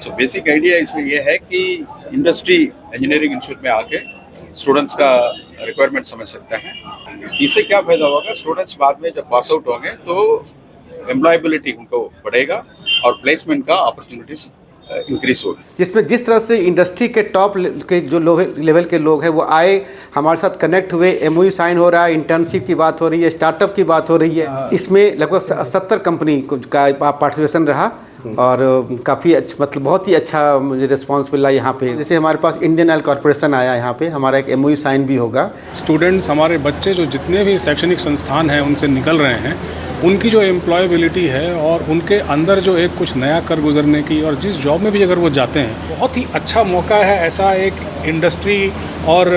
तो basic idea इसमें यह है कि इंडस्ट्री इंजीनियरिंग इंस्टीट्यूट में आके स्टूडेंट्स का रिक्वायरमेंट समझ सकते हैं। इससे क्या फ़ायदा होगा, स्टूडेंट्स बाद में जब पास आउट होंगे तो एम्प्लॉयबिलिटी उनको बढ़ेगा और प्लेसमेंट का अपॉर्चुनिटीज इंक्रीज होगी। जिसमें जिस तरह से इंडस्ट्री के टॉप के जो लेवल के लोग हैं वो आए, हमारे साथ कनेक्ट हुए, एमओयू साइन हो रहा है, इंटर्नशिप की बात हो रही है, स्टार्टअप की बात हो रही है। इसमें लगभग 70 कंपनी का पार्टिसिपेशन रहा और काफ़ी अच्छा, मतलब बहुत ही अच्छा मुझे रिस्पांस मिला यहाँ पे। जैसे हमारे पास इंडियन ऑयल कॉर्पोरेशन आया यहाँ पे, हमारा एक एमओयू साइन भी होगा। स्टूडेंट्स, हमारे बच्चे जो जितने भी शैक्षणिक संस्थान हैं उनसे निकल रहे हैं, उनकी जो एम्प्लॉयबिलिटी है और उनके अंदर जो एक कुछ नया कर गुजरने की, और जिस जॉब में भी अगर वो जाते हैं, बहुत ही अच्छा मौका है ऐसा एक इंडस्ट्री और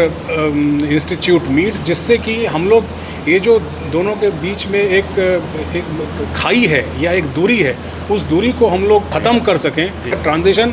इंस्टीट्यूट मीट, जिससे कि हम लोग ये जो दोनों के बीच में एक खाई है या एक दूरी है, उस दूरी को हम लोग ख़त्म कर सकें। Transition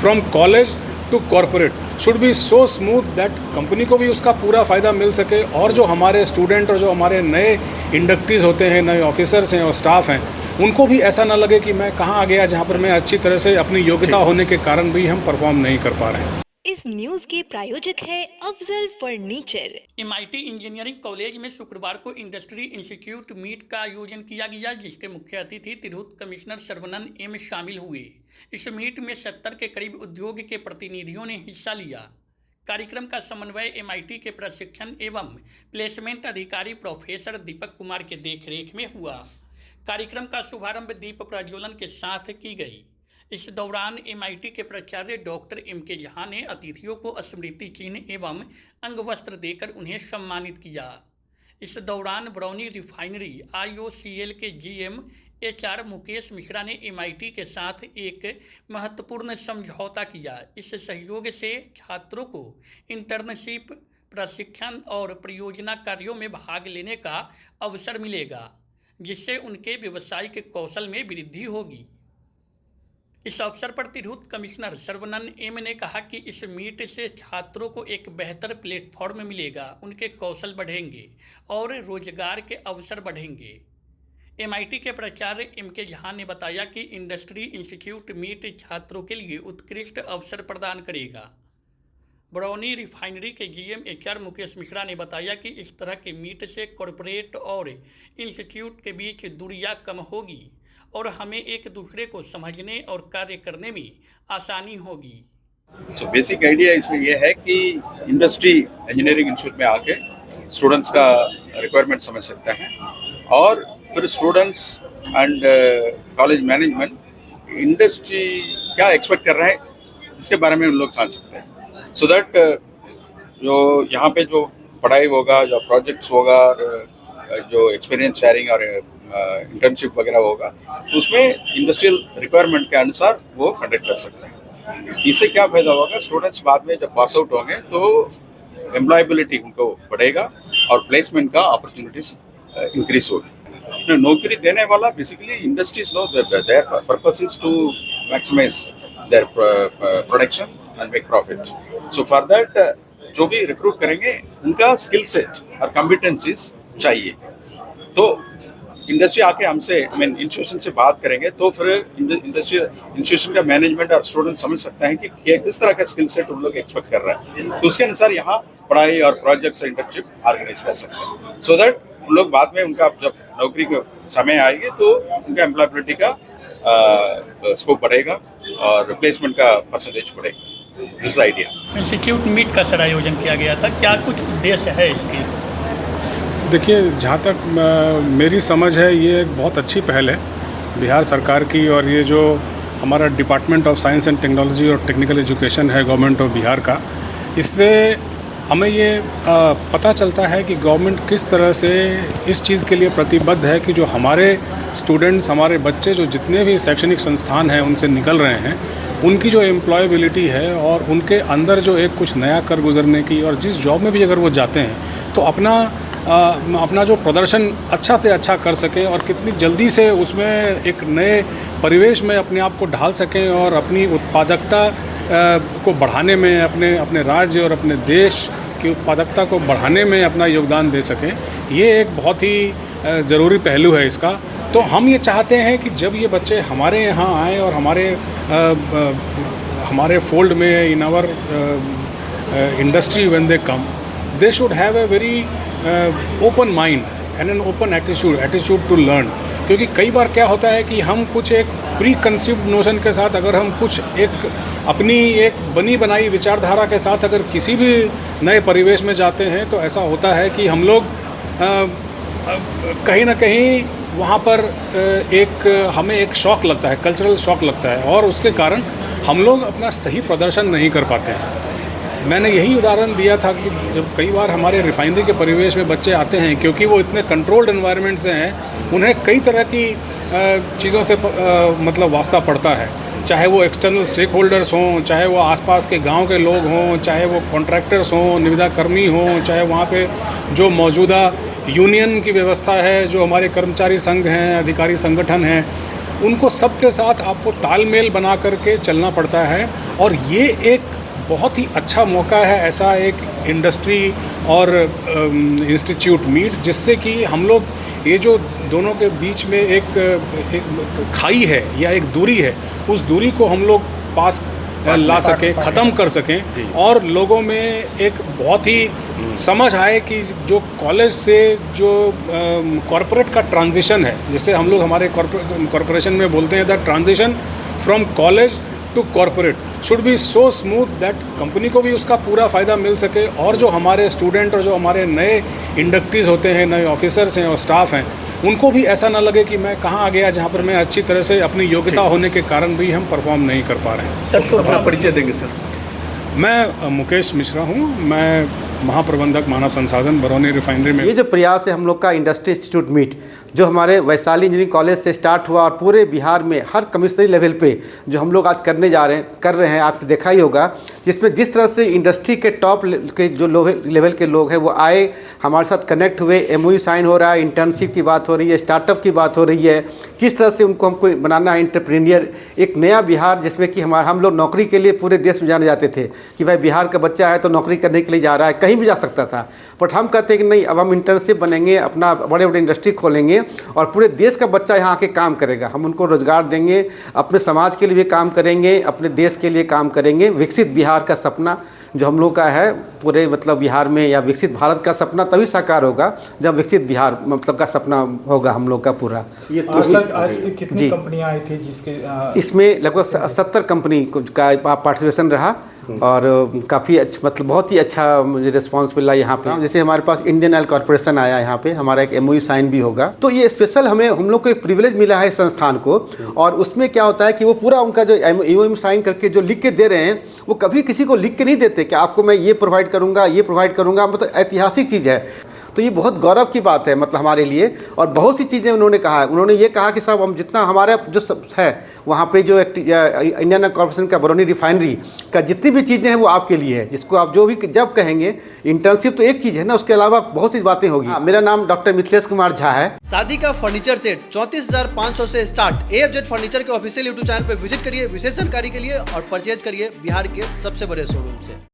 from college to corporate should be so smooth that company को भी उसका पूरा फ़ायदा मिल सके, और जो हमारे स्टूडेंट और जो हमारे नए इंडक्टीज़ होते हैं, नए ऑफिसर्स हैं और स्टाफ हैं, उनको भी ऐसा ना लगे कि मैं कहाँ आ गया जहाँ पर मैं अच्छी तरह से अपनी योग्यता होने के कारण भी हम परफॉर्म नहीं कर पा रहे हैं। इस न्यूज के प्रायोजक है Afzal furniture. MIT engineering college में शुक्रवार को इंडस्ट्री इंस्टीट्यूट मीट का आयोजन किया गया, जिसके मुख्य अतिथि तिरहुत कमिश्नर सर्वनन एम शामिल हुए। इस मीट में 70 के करीब उद्योग के प्रतिनिधियों ने हिस्सा लिया। कार्यक्रम का समन्वय एमआईटी के प्रशिक्षण एवं प्लेसमेंट अधिकारी प्रोफेसर दीपक कुमार के देखरेख में हुआ। कार्यक्रम का शुभारंभ दीप प्रज्वलन के साथ की गई। इस दौरान एमआईटी के प्राचार्य डॉक्टर एम.के. झा ने अतिथियों को स्मृति चिन्ह एवं अंगवस्त्र देकर उन्हें सम्मानित किया। इस दौरान बरौनी रिफाइनरी IOCL के GM HR मुकेश मिश्रा ने एमआईटी के साथ एक महत्वपूर्ण समझौता किया। इस सहयोग से छात्रों को इंटर्नशिप, प्रशिक्षण और परियोजना कार्यों में भाग लेने का अवसर मिलेगा, जिससे उनके व्यावसायिक कौशल में वृद्धि होगी। इस अवसर पर तिरहुत कमिश्नर सर्वनन एम ने कहा कि इस मीट से छात्रों को एक बेहतर प्लेटफॉर्म मिलेगा, उनके कौशल बढ़ेंगे और रोजगार के अवसर बढ़ेंगे। एमआईटी के प्राचार्य एम.के. झा ने बताया कि इंडस्ट्री इंस्टीट्यूट मीट छात्रों के लिए उत्कृष्ट अवसर प्रदान करेगा। बरौनी रिफाइनरी के GM HR मुकेश मिश्रा ने बताया कि इस तरह के मीट से कॉरपोरेट और इंस्टीट्यूट के बीच दूरियां कम होगी और हमें एक दूसरे को समझने और कार्य करने में आसानी होगी। तो बेसिक आइडिया इसमें यह है कि इंडस्ट्री इंजीनियरिंग इंस्टीट्यूट में आके स्टूडेंट्स का रिक्वायरमेंट समझ सकते हैं और फिर students and college management industry क्या एक्सपेक्ट कर रहा है इसके बारे में उन लोग जान सकते हैं, सो दैट जो यहाँ पे जो पढ़ाई होगा, जो प्रोजेक्ट्स होगा, जो एक्सपीरियंस शेयरिंग और इंटर्नशिप वगैरह होगा, तो उसमें इंडस्ट्रियल रिक्वायरमेंट के अनुसार वो कंडक्ट कर सकते हैं। इससे क्या फ़ायदा होगा, स्टूडेंट्स बाद में जब पास आउट होंगे तो एम्प्लॉयबिलिटी उनको बढ़ेगा और प्लेसमेंट का अपॉर्चुनिटीज इंक्रीज होगी। नौकरी देने वाला basically industries know their purpose is to maximise their production and make profit. So for that जो भी रिक्रूट करेंगे उनका स्किल सेट और कॉम्पिटेंसीज चाहिए। तो इंडस्ट्री आके हमसे इंस्टीट्यूशन से बात करेंगे तो फिर इंडस्ट्री इंस्टीट्यूशन का मैनेजमेंट और स्टूडेंट समझ सकते हैं कि किस तरह का स्किल सेट उन लोग एक्सपेक्ट कर रहे हैं, तो उसके अनुसार यहाँ पढ़ाई और प्रोजेक्ट्स और इंटर्नशिप ऑर्गेनाइज कर सकते हैं, सो दैट उन लोग बाद में उनका जब नौकरी के समय आएगी तो उनका एम्प्लॉयबिलिटी का स्कोप बढ़ेगा और प्लेसमेंट का परसेंटेज बढ़ेगा। This idea. इंस्टीट्यूट मीट का सर आयोजन किया गया था, क्या कुछ उद्देश्य है इसकी? देखिए, जहाँ तक मेरी समझ है ये एक बहुत अच्छी पहल है बिहार सरकार की, और ये जो हमारा department of science and technology और टेक्निकल एजुकेशन है गवर्नमेंट ऑफ बिहार का, इससे हमें ये पता चलता है कि गवर्नमेंट किस तरह से इस चीज़ के लिए प्रतिबद्ध है कि जो हमारे स्टूडेंट्स, हमारे बच्चे जो जितने भी शैक्षणिक संस्थान हैं उनसे निकल रहे हैं, उनकी जो एम्प्लॉयबिलिटी है और उनके अंदर जो एक कुछ नया कर गुजरने की, और जिस जॉब में भी अगर वो जाते हैं तो अपना जो प्रदर्शन अच्छा से अच्छा कर सकें और कितनी जल्दी से उसमें एक नए परिवेश में अपने आप को ढाल सकें और अपनी उत्पादकता को बढ़ाने में, अपने राज्य और अपने देश की उत्पादकता को बढ़ाने में अपना योगदान दे सकें। ये एक बहुत ही ज़रूरी पहलू है इसका। तो हम ये चाहते हैं कि जब ये बच्चे हमारे यहाँ आएँ और हमारे फोल्ड में in our industry when they come, they should have a very open mind and an open attitude to learn. क्योंकि कई बार क्या होता है कि हम कुछ एक प्री कंसीव्ड नोशन के साथ अगर हम कुछ अपनी एक बनी बनाई विचारधारा के साथ अगर किसी भी नए परिवेश में जाते हैं तो ऐसा होता है कि हम लोग कहीं ना कहीं वहाँ पर हमें एक शॉक लगता है, कल्चरल शॉक लगता है, और उसके कारण हम लोग अपना सही प्रदर्शन नहीं कर पाते हैं। मैंने यही उदाहरण दिया था कि जब कई बार हमारे रिफाइनरी के परिवेश में बच्चे आते हैं, क्योंकि वो इतने कंट्रोल्ड एनवायरनमेंट से हैं, उन्हें कई तरह की चीज़ों से मतलब वास्ता पड़ता है, चाहे वो एक्सटर्नल स्टेक होल्डर्स हों, चाहे वो आसपास के गांव के लोग हों, चाहे वो कॉन्ट्रैक्टर्स हों, निविदा कर्मी हों, चाहे वहाँ पे जो मौजूदा यूनियन की व्यवस्था है, जो हमारे कर्मचारी संघ हैं, अधिकारी संगठन हैं, उनको सबके साथ आपको तालमेल बना करके चलना पड़ता है। और ये एक बहुत ही अच्छा मौका है, ऐसा एक इंडस्ट्री और इंस्टीट्यूट मीट, जिससे कि हम लोग ये जो दोनों के बीच में एक खाई है या एक दूरी है, उस दूरी को हम लोग पास ला सकें, ख़त्म कर सकें, और लोगों में एक बहुत ही समझ आए कि जो कॉलेज से जो कॉरपोरेट का ट्रांजिशन है, जैसे हम लोग हमारे कॉरपोरेशन में बोलते हैं the transition from college to corporate should be so smooth that company को भी उसका पूरा फ़ायदा मिल सके, और जो हमारे स्टूडेंट और जो हमारे नए इंडक्टीज़ होते हैं, नए ऑफिसर्स हैं और स्टाफ हैं, उनको भी ऐसा ना लगे कि मैं कहाँ आ गया जहाँ पर मैं अच्छी तरह से अपनी योग्यता होने के कारण भी हम परफॉर्म नहीं कर पा रहे हैं। सर, तो अपना परिचय देंगे सर। मैं मुकेश मिश्रा हूँ, मैं महाप्रबंधक मानव संसाधन बरौनी रिफाइनरी में। ये जो प्रयास है हम लोग का इंडस्ट्री इंस्टीट्यूट मीट, जो हमारे वैशाली इंजीनियरिंग कॉलेज से स्टार्ट हुआ और पूरे बिहार में हर कमिश्नरी लेवल पे जो हम लोग आज कर रहे हैं, आपने देखा ही होगा, जिसमें जिस तरह से इंडस्ट्री के टॉप के जो लेवल के लोग हैं वो आए, हमारे साथ कनेक्ट हुए, एमओयू साइन हो रहा है, इंटर्नशिप की बात हो रही है, स्टार्टअप की बात हो रही है, किस तरह से हमको बनाना है एंटरप्रेन्योर, एक नया बिहार जिसमें कि हम लोग नौकरी के लिए पूरे देश में जाने जाते थे कि भाई बिहार का बच्चा है तो नौकरी करने के लिए जा रहा है, कहीं भी जा सकता था। बट हम कहते हैं कि नहीं, अब हम इंटर्नशिप बनेंगे, अपना बड़े बड़े इंडस्ट्री खोलेंगे और पूरे देश का बच्चा यहाँ आके काम करेगा, हम उनको रोजगार देंगे, अपने समाज के लिए भी काम करेंगे, अपने देश के लिए काम करेंगे। विकसित बिहार का सपना जो हम लोग का है पूरे मतलब बिहार में, या विकसित भारत का सपना तभी साकार होगा जब विकसित बिहार मतलब का सपना होगा हम लोग का पूरा। ये तो सर आज की कितनी कंपनियां आई थी जिसके इसमें लगभग 70 कंपनी का पार्टिसिपेशन रहा, और काफ़ी अच्छा मतलब बहुत ही अच्छा मुझे रिस्पांस मिला यहाँ पे। जैसे हमारे पास इंडियन ऑयल कॉर्पोरेशन आया यहाँ पे, हमारा एक एमओयू साइन भी होगा, तो ये स्पेशल हम लोग को एक प्रिविलेज मिला है संस्थान को। और उसमें क्या होता है कि वो पूरा उनका जो एमओयू साइन करके जो लिख के दे रहे हैं, वो कभी किसी को लिख के नहीं देते कि आपको मैं ये प्रोवाइड करूँगा, ये प्रोवाइड करूँगा, मतलब ऐतिहासिक चीज़ है। तो ये बहुत गौरव की बात है मतलब हमारे लिए। और बहुत सी चीज़ें उन्होंने कहा है, उन्होंने ये कहा कि साहब हम जितना हमारा जो सब है वहाँ पे जो इंडियन ऑयल कॉर्पोरेशन का बरौनी रिफाइनरी का जितनी भी चीज़ें हैं वो आपके लिए है, जिसको आप जो भी जब कहेंगे। इंटर्नशिप तो एक चीज़ है ना, उसके अलावा बहुत सी बातें होगी। मेरा नाम डॉक्टर मिथिलेश कुमार झा है। शादी का फर्नीचर सेट 34,500 से स्टार्ट। AFZ फर्नीचर के ऑफिशियल यूट्यूब चैनल पर विजिट करिए विशेष जानकारी के लिए और परचेज करिए बिहार के सबसे बड़े शोरूम से।